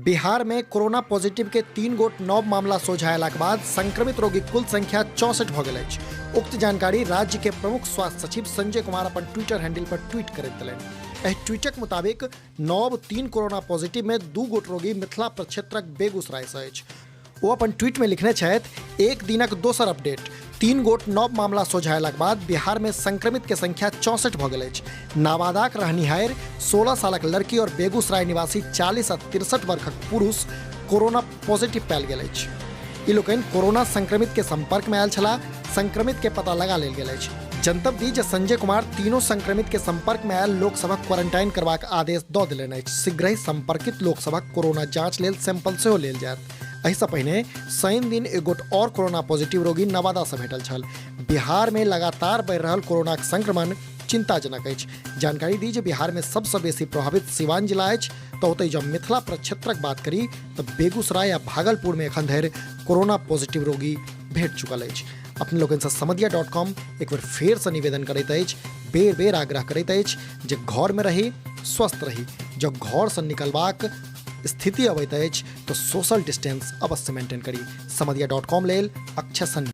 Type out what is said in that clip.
बिहार में corona positive के 3 गोट नव मामला सोझायला के बाद संक्रमित रोगी कुल संख्या 64 भ गेल अछि। उक्त जानकारी राज्य के प्रमुख स्वास्थ्य सचिव संजय कुमार अपन ट्विटर हैंडल पर ट्वीट करैत देलनि। एहि ट्वीटक मुताबिक नव 3 कोरोना पॉजिटिव में 2 गोट रोगी मिथिला प्रक्षेत्रक बेगूसराय से अछि। ओ अपन ट्वीट में लिखने छथि, एक दिनक दोसर अपडेट, 3 गोट नव मामला सोझायला के बाद बिहार में संक्रमित के संख्या 64 भ गेल अछि। नाबादाक रहनिहार 16 सालक लड़की और बेगूसराय निवासी 40 आ 63 वर्षक पुरुष कोरोना पॉजिटिव पायल गेल अछि। ई लोकनि कोरोना संक्रमित के संपर्क में आयल छलाह। संक्रमित के पता लगा लेल गेल अछि। जनतब दी जे संजय कुमार तीनों संक्रमित के संपर्क में आयल लोक सभक क्वारंटाइन करबाक आदेश दऽ देलनि अछि। शीघ्र ही संपर्कित लोक सभक कोरोना जांच लेल सैंपल सेहो लेल जायत। एहिसँ पहिने शनि दिन एक गोट और कोरोना पॉजिटिव रोगी नवादा से भेटल छल। बिहार में लगातार बढ़ि रहल कोरोनाक संक्रमण चिंताजनक अछि। जानकारी दी जे बिहार में सबसे बेसी प्रभावित सिवान जिला अछि, तो ओतहि जब मिथिला प्रक्षेत्रक बात करी तो बेगूसराय आ भागलपुर में एखन धरि कोरोना पॉजिटिव रोगी भेट चुकल अछि। अपने लोगन से समधिया.com एक बार फेर से निवेदन करैत अछि, बेर बेर आग्रह करैत अछि जे घर में रही, स्वस्थ रही। जब घर से निकलबाक स्थिति अबैत अछि तो सोशल डिस्टेंस अवश्य मेंटेन करी। समधिया.com लेल अक्षय सन।